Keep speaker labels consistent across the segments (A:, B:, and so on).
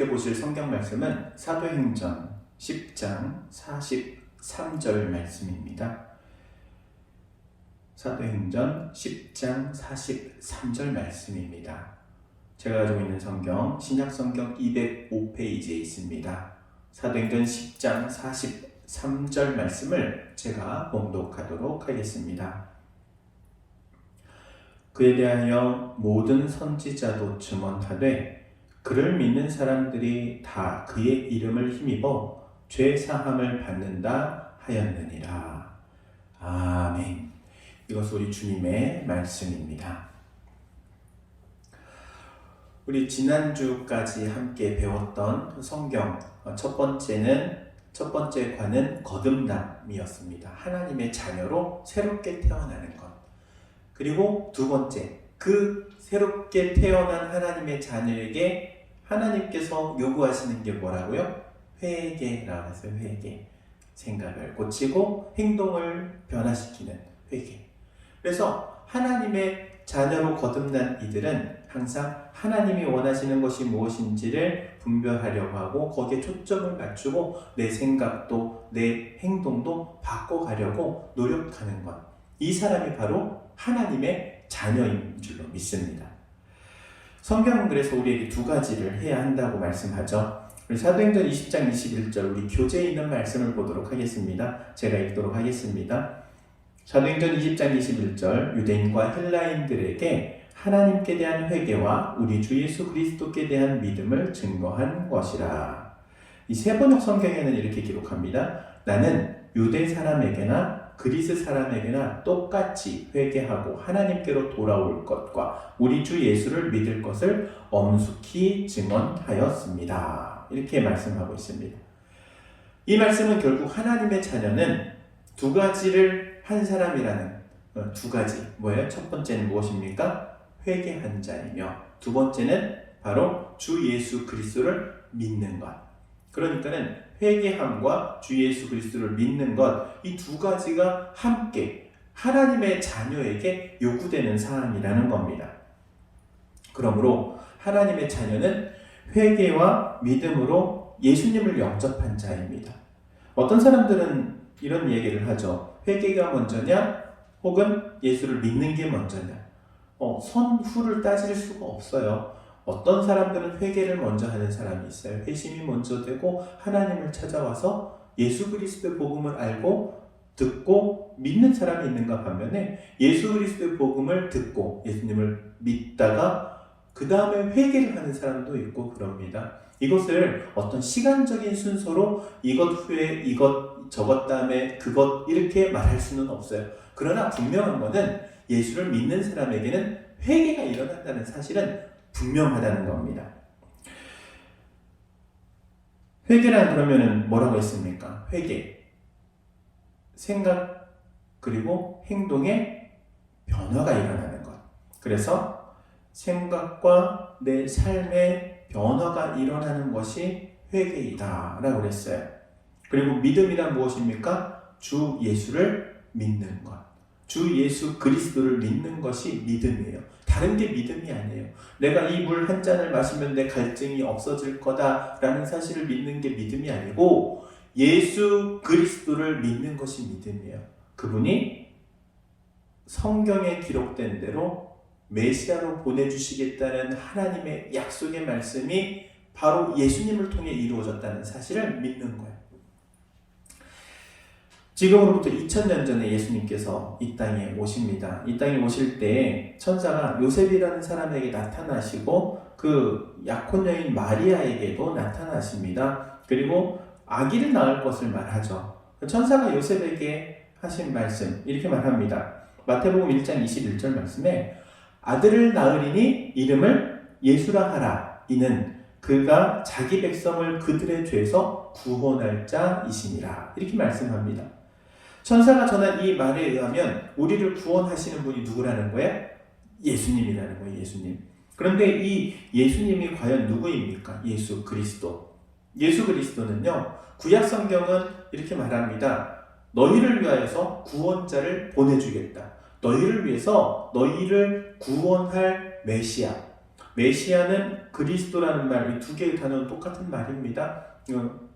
A: 함께 보실 성경 말씀은 사도행전 10장 43절 말씀입니다. 사도행전 10장 43절 말씀입니다. 제가 가지고 있는 성경 신약성경 205페이지에 있습니다. 사도행전 10장 43절 말씀을 제가 봉독하도록 하겠습니다. 그에 대하여 모든 선지자도 증언하되 그를 믿는 사람들이 다 그의 이름을 힘입어 죄 사함을 받는다 하였느니라. 아멘. 이것은 우리 주님의 말씀입니다. 우리 지난주까지 함께 배웠던 성경 첫 번째 관은 거듭남이었습니다. 하나님의 자녀로 새롭게 태어나는 것. 그리고 두 번째, 그 새롭게 태어난 하나님의 자녀에게 하나님께서 요구하시는 게 뭐라고요? 회개라고 해서 회개. 생각을 고치고 행동을 변화시키는 회개. 그래서 하나님의 자녀로 거듭난 이들은 항상 하나님이 원하시는 것이 무엇인지를 분별하려고 하고 거기에 초점을 맞추고 내 생각도 내 행동도 바꿔가려고 노력하는 것. 이 사람이 바로 하나님의 자녀인 줄로 믿습니다. 성경은 그래서 우리에게 두 가지를 해야 한다고 말씀하죠. 우리 사도행전 20장 21절 우리 교재에 있는 말씀을 보도록 하겠습니다. 제가 읽도록 하겠습니다. 사도행전 20장 21절 유대인과 헬라인들에게 하나님께 대한 회개와 우리 주 예수 그리스도께 대한 믿음을 증거한 것이라. 이 세번역 성경에는 이렇게 기록합니다. 나는 유대 사람에게나 그리스 사람에게나 똑같이 회개하고 하나님께로 돌아올 것과 우리 주 예수를 믿을 것을 엄숙히 증언하였습니다. 이렇게 말씀하고 있습니다. 이 말씀은 결국 하나님의 자녀는 두 가지를 한 사람이라는 두 가지. 뭐예요? 첫 번째는 무엇입니까? 회개한 자이며 두 번째는 바로 주 예수 그리스도를 믿는 것. 그러니까는 회개함과 주 예수 그리스도를 믿는 것, 이 두 가지가 함께 하나님의 자녀에게 요구되는 사항이라는 겁니다. 그러므로 하나님의 자녀는 회개와 믿음으로 예수님을 영접한 자입니다. 어떤 사람들은 이런 얘기를 하죠. 회개가 먼저냐 혹은 예수를 믿는 게 먼저냐. 선후를 따질 수가 없어요. 어떤 사람들은 회개를 먼저 하는 사람이 있어요. 회심이 먼저 되고 하나님을 찾아와서 예수 그리스도의 복음을 알고 듣고 믿는 사람이 있는가 반면에 예수 그리스도의 복음을 듣고 예수님을 믿다가 그 다음에 회개를 하는 사람도 있고 그럽니다. 이것을 어떤 시간적인 순서로 이것 후에 이것 저것 다음에 그것 이렇게 말할 수는 없어요. 그러나 분명한 것은 예수를 믿는 사람에게는 회개가 일어난다는 사실은 분명하다는 겁니다. 회개란 그러면은 뭐라고 했습니까? 회개. 생각 그리고 행동에 변화가 일어나는 것. 그래서 생각과 내 삶의 변화가 일어나는 것이 회개이다 라고 그랬어요. 그리고 믿음이란 무엇입니까? 주 예수를 믿는 것. 주 예수 그리스도를 믿는 것이 믿음이에요. 다른 게 믿음이 아니에요. 내가 이 물 한 잔을 마시면 내 갈증이 없어질 거다라는 사실을 믿는 게 믿음이 아니고 예수 그리스도를 믿는 것이 믿음이에요. 그분이 성경에 기록된 대로 메시아로 보내주시겠다는 하나님의 약속의 말씀이 바로 예수님을 통해 이루어졌다는 사실을 믿는 거예요. 지금으로부터 2000년 전에 예수님께서 이 땅에 오십니다. 이 땅에 오실 때 천사가 요셉이라는 사람에게 나타나시고 그 약혼 여인 마리아에게도 나타나십니다. 그리고 아기를 낳을 것을 말하죠. 천사가 요셉에게 하신 말씀 이렇게 말합니다. 마태복음 1장 21절 말씀에 아들을 낳으리니 이름을 예수라 하라. 이는 그가 자기 백성을 그들의 죄에서 구원할 자이시니라. 이렇게 말씀합니다. 천사가 전한 이 말에 의하면 우리를 구원하시는 분이 누구라는 거예요? 예수님이라는 거예요. 예수님. 그런데 이 예수님이 과연 누구입니까? 예수 그리스도. 예수 그리스도는요. 구약 성경은 이렇게 말합니다. 너희를 위하여서 구원자를 보내주겠다. 너희를 위해서 너희를 구원할 메시아. 메시아는 그리스도라는 말, 이 두 개의 단어는 똑같은 말입니다.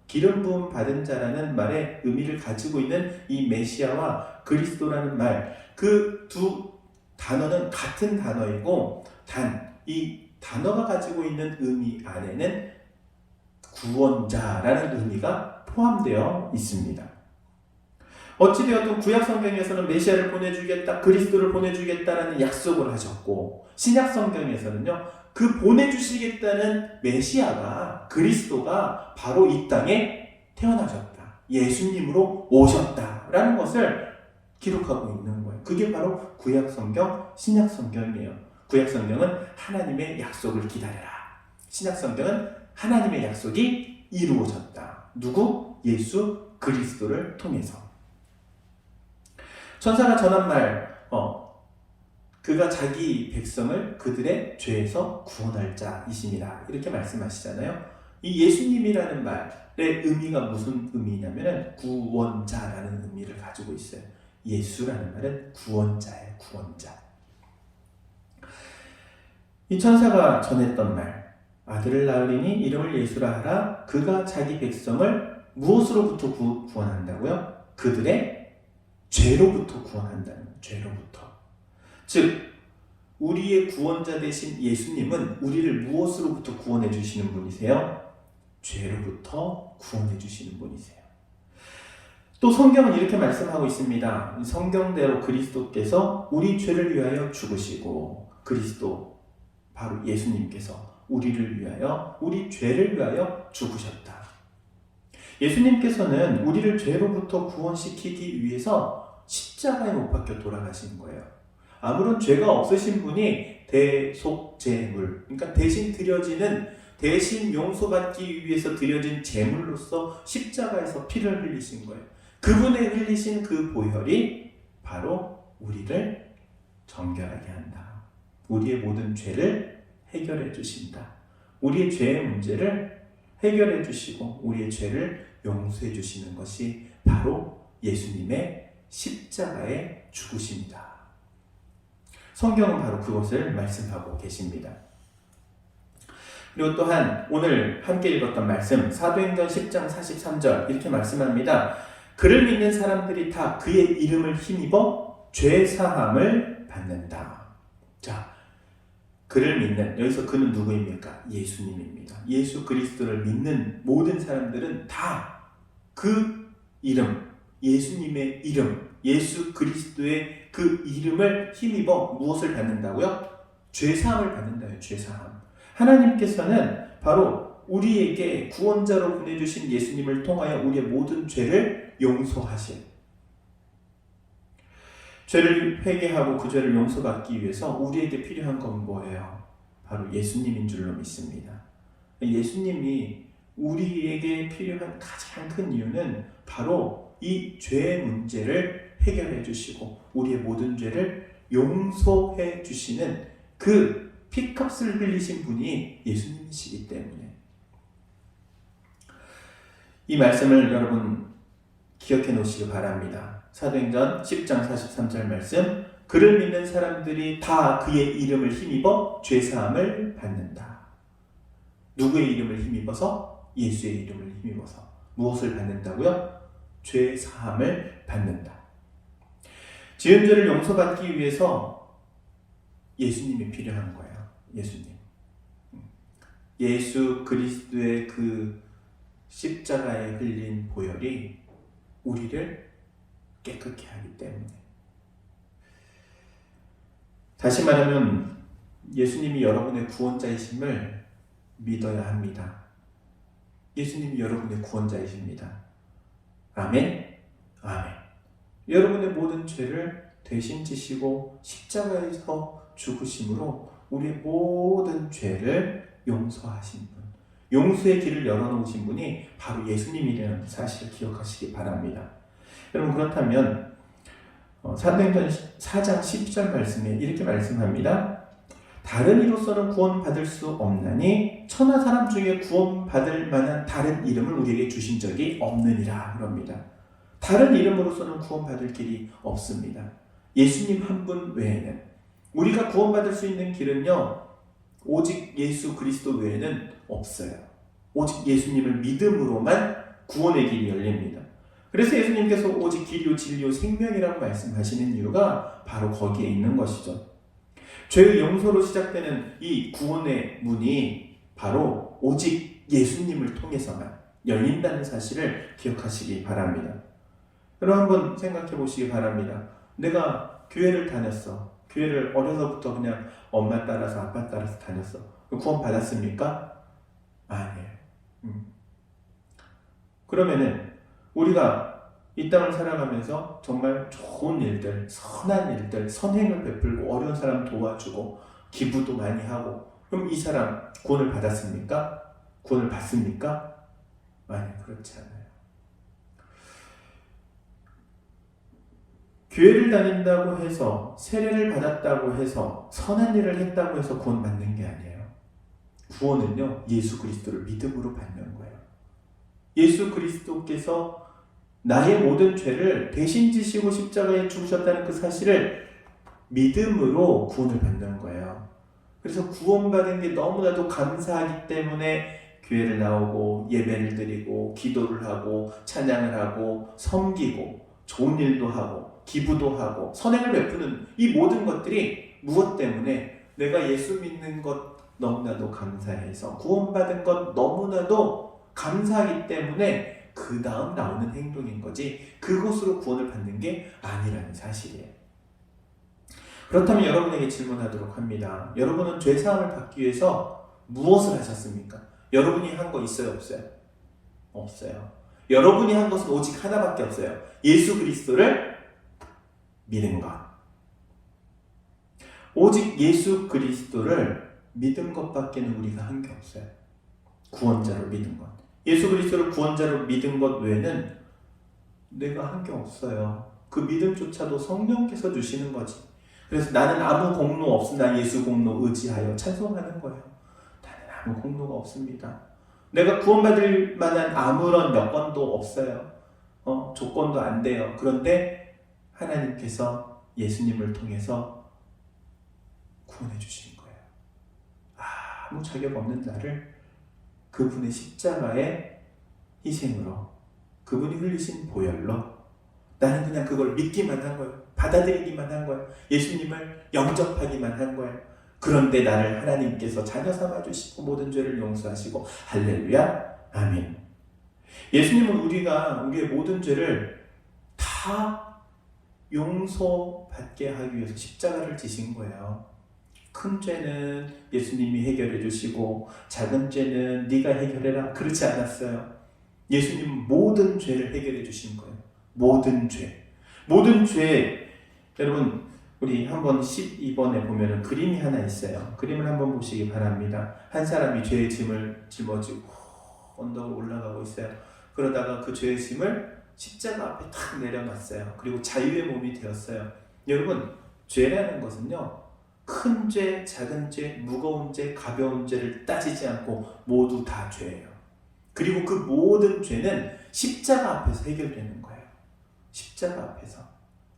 A: 기름 부음 받은 자라는 말의 의미를 가지고 있는 이 메시아와 그리스도라는 말, 그 두 단어는 같은 단어이고, 단 이 단어가 가지고 있는 의미 안에는 구원자라는 의미가 포함되어 있습니다. 어찌되어도 구약 성경에서는 메시아를 보내주겠다, 그리스도를 보내주겠다라는 약속을 하셨고, 신약 성경에서는요, 그 보내주시겠다는 메시아가, 그리스도가 바로 이 땅에 태어나셨다, 예수님으로 오셨다라는 것을 기록하고 있는 거예요. 그게 바로 구약 성경, 신약 성경이에요. 구약 성경은 하나님의 약속을 기다려라. 신약 성경은 하나님의 약속이 이루어졌다. 누구? 예수 그리스도를 통해서. 천사가 전한 말, 그가 자기 백성을 그들의 죄에서 구원할 자이심이라, 이렇게 말씀하시잖아요. 이 예수님이라는 말의 의미가 무슨 의미냐면 구원자라는 의미를 가지고 있어요. 예수라는 말은 구원자예요. 구원자. 이 천사가 전했던 말, 아들을 낳으리니 이름을 예수라 하라. 그가 자기 백성을 무엇으로부터 구원한다고요? 그들의 죄로부터 구원한다는, 죄로부터. 즉 우리의 구원자 되신 예수님은 우리를 무엇으로부터 구원해 주시는 분이세요? 죄로부터 구원해 주시는 분이세요. 또 성경은 이렇게 말씀하고 있습니다. 성경대로 그리스도께서 우리 죄를 위하여 죽으시고, 그리스도 바로 예수님께서 우리를 위하여, 우리 죄를 위하여 죽으셨다. 예수님께서는 우리를 죄로부터 구원시키기 위해서 십자가에 못 박혀 돌아가신 거예요. 아무런 죄가 없으신 분이 대속제물, 그러니까 대신 드려지는, 대신 용서받기 위해서 드려진 제물로서 십자가에서 피를 흘리신 거예요. 그분의 흘리신 그 보혈이 바로 우리를 정결하게 한다. 우리의 모든 죄를 해결해 주신다. 우리의 죄의 문제를 해결해 주시고 우리의 죄를 용서해 주시는 것이 바로 예수님의 십자가의 죽으심이다. 성경은 바로 그것을 말씀하고 계십니다. 그리고 또한 오늘 함께 읽었던 말씀, 사도행전 10장 43절 이렇게 말씀합니다. 그를 믿는 사람들이 다 그의 이름을 힘입어 죄 사함을 받는다. 자, 그를 믿는, 여기서 그는 누구입니까? 예수님입니다. 예수 그리스도를 믿는 모든 사람들은 다 그 이름, 예수님의 이름, 예수 그리스도의 그 이름을 힘입어 무엇을 받는다고요? 죄사함을 받는다요. 죄사함. 하나님께서는 바로 우리에게 구원자로 보내주신 예수님을 통하여 우리의 모든 죄를 용서하신, 죄를 회개하고 그 죄를 용서받기 위해서 우리에게 필요한 건 뭐예요? 바로 예수님인 줄로 믿습니다. 예수님이 우리에게 필요한 가장 큰 이유는 바로 이 죄의 문제를 해결해 주시고 우리의 모든 죄를 용서해 주시는 그 피값을 흘리신 분이 예수님이시기 때문에. 이 말씀을 여러분 기억해 놓으시기 바랍니다. 사도행전 10장 43절 말씀, 그를 믿는 사람들이 다 그의 이름을 힘입어 죄사함을 받는다. 누구의 이름을 힘입어서? 예수의 이름을 힘입어서. 무엇을 받는다고요? 죄사함을 받는다. 지은 죄를 용서받기 위해서 예수님이 필요한 거예요. 예수님. 예수 그리스도의 그 십자가에 흘린 보혈이 우리를 깨끗게 하기 때문에. 다시 말하면 예수님이 여러분의 구원자이심을 믿어야 합니다. 예수님이 여러분의 구원자이십니다. 아멘? 아멘. 여러분의 모든 죄를 대신 지시고 십자가에서 죽으심으로 우리의 모든 죄를 용서하신 분, 용서의 길을 열어놓으신 분이 바로 예수님이라는 사실을 기억하시기 바랍니다. 여러분, 그렇다면 사도행전 4장 10절 말씀에 이렇게 말씀합니다. 다른 이로서는 구원받을 수 없나니 천하 사람 중에 구원받을 만한 다른 이름을 우리에게 주신 적이 없느니라 그럽니다. 다른 이름으로서는 구원받을 길이 없습니다. 예수님 한 분 외에는. 우리가 구원받을 수 있는 길은요, 오직 예수 그리스도 외에는 없어요. 오직 예수님을 믿음으로만 구원의 길이 열립니다. 그래서 예수님께서 오직 길이요 진리요 생명이라고 말씀하시는 이유가 바로 거기에 있는 것이죠. 죄의 용서로 시작되는 이 구원의 문이 바로 오직 예수님을 통해서만 열린다는 사실을 기억하시기 바랍니다. 그럼 한번 생각해 보시기 바랍니다. 내가 교회를 다녔어. 교회를 어려서부터 그냥 엄마 따라서 아빠 따라서 다녔어. 구원 받았습니까? 아니에요. 그러면은 우리가 이 땅을 살아가면서 정말 좋은 일들, 선한 일들, 선행을 베풀고 어려운 사람 도와주고 기부도 많이 하고 그럼 이 사람 구원을 받았습니까? 구원을 받습니까? 아니, 그렇지 않아요. 교회를 다닌다고 해서 세례를 받았다고 해서 선한 일을 했다고 해서 구원 받는 게 아니에요. 구원은요, 예수 그리스도를 믿음으로 받는 거예요. 예수 그리스도께서 나의 모든 죄를 대신 지시고 십자가에 죽으셨다는 그 사실을 믿음으로 구원을 받는 거예요. 그래서 구원받은 게 너무나도 감사하기 때문에 교회를 나오고 예배를 드리고 기도를 하고 찬양을 하고 섬기고 좋은 일도 하고 기부도 하고 선행을 베푸는 이 모든 것들이 무엇 때문에 내가 예수 믿는 것 너무나도 감사해서 구원받은 것 너무나도 감사하기 때문에 그 다음 나오는 행동인 거지 그것으로 구원을 받는 게 아니라는 사실이에요. 그렇다면 여러분에게 질문하도록 합니다. 여러분은 죄사함을 받기 위해서 무엇을 하셨습니까? 여러분이 한 거 있어요? 없어요? 없어요. 여러분이 한 것은 오직 하나밖에 없어요. 예수 그리스도를 믿은 것. 오직 예수 그리스도를 믿은 것밖에는 우리가 한 게 없어요. 구원자로 믿은 것. 예수 그리스도를 구원자로 믿은 것 외에는 내가 한 게 없어요. 그 믿음조차도 성령께서 주시는 거지. 그래서 나는 아무 공로 없으나 예수 공로 의지하여 찬송하는 거예요. 나는 아무 공로가 없습니다. 내가 구원받을 만한 아무런 여건도 없어요. 조건도 안 돼요. 그런데 하나님께서 예수님을 통해서 구원해 주신 거예요. 아무 자격 없는 나를 그분의 십자가의 희생으로 그분이 흘리신 보혈로 나는 그냥 그걸 믿기만 한 거예요. 받아들이기만 한 거예요. 예수님을 영접하기만 한 거예요. 그런데 나를 하나님께서 자녀 삼아주시고 모든 죄를 용서하시고 할렐루야 아멘. 예수님은 우리의 모든 죄를 다 용서받게 하기 위해서 십자가를 지신 거예요. 큰 죄는 예수님이 해결해 주시고 작은 죄는 네가 해결해라 그렇지 않았어요. 예수님은 모든 죄를 해결해 주신 거예요. 모든 죄 여러분 우리 한번 12번에 보면은 그림이 하나 있어요. 그림을 한번 보시기 바랍니다. 한 사람이 죄의 짐을 짊어지고 언덕을 올라가고 있어요. 그러다가 그 죄의 짐을 십자가 앞에 탁 내려놨어요. 그리고 자유의 몸이 되었어요. 여러분 죄라는 것은요 큰 죄, 작은 죄, 무거운 죄, 가벼운 죄를 따지지 않고 모두 다 죄예요. 그리고 그 모든 죄는 십자가 앞에서 해결되는 거예요. 십자가 앞에서.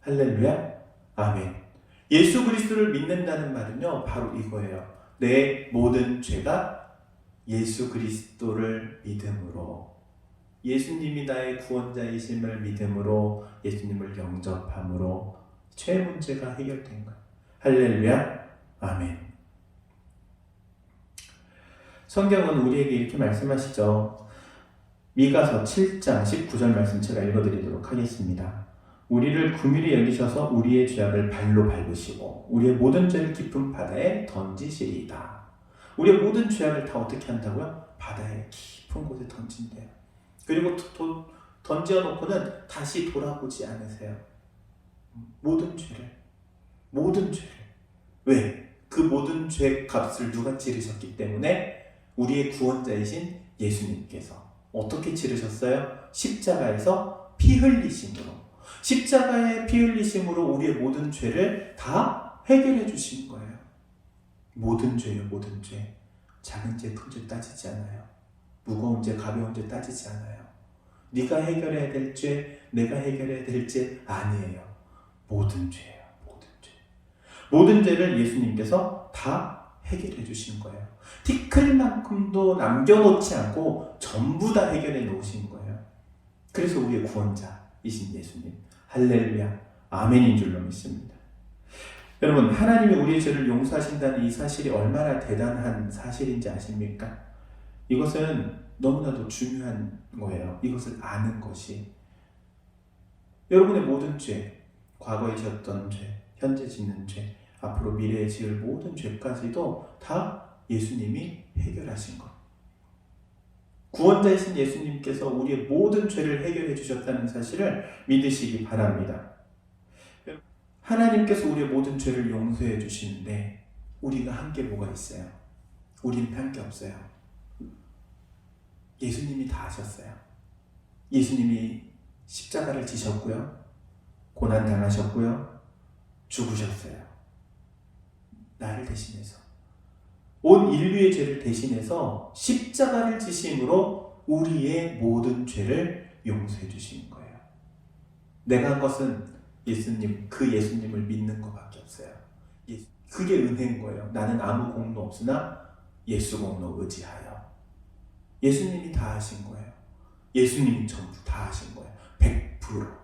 A: 할렐루야 아멘. 예수 그리스도를 믿는다는 말은요 바로 이거예요. 내 모든 죄가 예수 그리스도를 믿음으로 예수님이 나의 구원자이심을 믿음으로 예수님을 영접함으로 죄 문제가 해결된 거예요. 할렐루야 아멘. 성경은 우리에게 이렇게 말씀하시죠. 미가서 7장 19절 말씀 제가 읽어드리도록 하겠습니다. 우리를 긍휼히 여기셔서 우리의 죄악을 발로 밟으시고 우리의 모든 죄를 깊은 바다에 던지시리이다. 우리의 모든 죄악을 다 어떻게 한다고요? 바다의 깊은 곳에 던진대요. 그리고 던져놓고는 다시 돌아보지 않으세요. 모든 죄를. 왜? 그 모든 죄 값을 누가 치르셨기 때문에 우리의 구원자이신 예수님께서 어떻게 치르셨어요? 십자가에서 피 흘리심으로. 십자가의 피 흘리심으로 우리의 모든 죄를 다 해결해 주신 거예요. 모든 죄요, 모든 죄. 작은 죄, 큰 죄 따지지 않아요. 무거운 죄, 가벼운 죄 따지지 않아요. 네가 해결해야 될 죄, 내가 해결해야 될 죄 아니에요. 모든 죄예요. 모든 죄를 예수님께서 다 해결해 주신 거예요. 티끌만큼도 남겨놓지 않고 전부 다 해결해 놓으신 거예요. 그래서 우리의 구원자이신 예수님, 할렐루야, 아멘인 줄로 믿습니다. 여러분, 하나님이 우리의 죄를 용서하신다는 이 사실이 얼마나 대단한 사실인지 아십니까? 이것은 너무나도 중요한 거예요. 이것을 아는 것이. 여러분의 모든 죄, 과거에 지었던 죄, 현재 짓는 죄, 앞으로 미래에 지을 모든 죄까지도 다 예수님이 해결하신 것. 구원자이신 예수님께서 우리의 모든 죄를 해결해 주셨다는 사실을 믿으시기 바랍니다. 하나님께서 우리의 모든 죄를 용서해 주시는데 우리가 한 게 뭐가 있어요? 우리는 한 게 없어요. 예수님이 다 하셨어요. 예수님이 십자가를 지셨고요. 고난 당하셨고요. 죽으셨어요. 나를 대신해서. 온 인류의 죄를 대신해서 십자가를 지심으로 우리의 모든 죄를 용서해 주신 거예요. 내가 한 것은 예수님, 그 예수님을 믿는 것밖에 없어요. 그게 은혜인 거예요. 나는 아무 공로 없으나 예수 공로 의지하여. 예수님이 다 하신 거예요. 예수님이 전부 다 하신 거예요. 100%.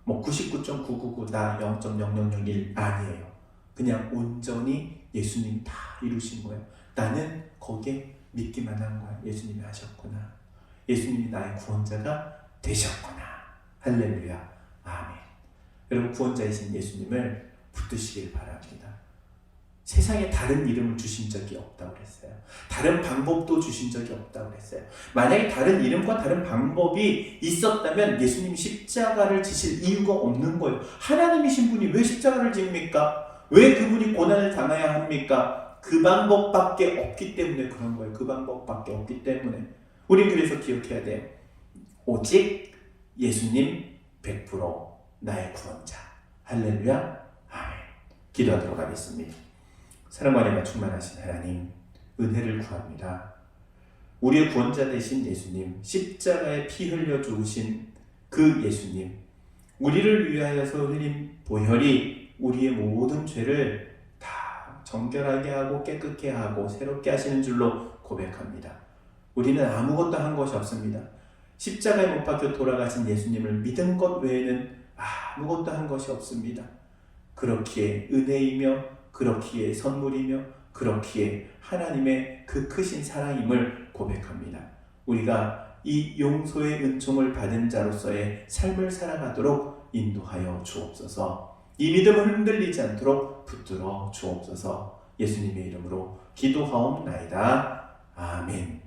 A: 뭐 99.999 나 0.0001 아니에요. 그냥 온전히 예수님이 다 이루신 거예요. 나는 거기에 믿기만 한 거예요. 예수님이 하셨구나. 예수님이 나의 구원자가 되셨구나. 할렐루야. 아멘. 여러분, 구원자이신 예수님을 붙드시길 바랍니다. 세상에 다른 이름을 주신 적이 없다고 그랬어요. 다른 방법도 주신 적이 없다고 그랬어요. 만약에 다른 이름과 다른 방법이 있었다면 예수님이 십자가를 지실 이유가 없는 거예요. 하나님이신 분이 왜 십자가를 집니까? 왜 그분이 고난을 당해야 합니까? 그 방법밖에 없기 때문에 그런 거예요. 그 방법밖에 없기 때문에. 우린 그래서 기억해야 돼요. 오직 예수님 100% 나의 구원자. 할렐루야. 아멘. 기도하도록 하겠습니다. 사랑과 은혜가 충만하신 하나님, 은혜를 구합니다. 우리의 구원자 되신 예수님, 십자가에 피 흘려 죽으신 그 예수님, 우리를 위하여서 흘린 보혈이 우리의 모든 죄를 다 정결하게 하고 깨끗게 하고 새롭게 하시는 줄로 고백합니다. 우리는 아무것도 한 것이 없습니다. 십자가에 못 박혀 돌아가신 예수님을 믿은 것 외에는 아무것도 한 것이 없습니다. 그렇기에 은혜이며 그렇기에 선물이며 그렇기에 하나님의 그 크신 사랑임을 고백합니다. 우리가 이 용서의 은총을 받은 자로서의 삶을 살아가도록 인도하여 주옵소서. 이 믿음을 흔들리지 않도록 붙들어 주옵소서. 예수님의 이름으로 기도하옵나이다. 아멘.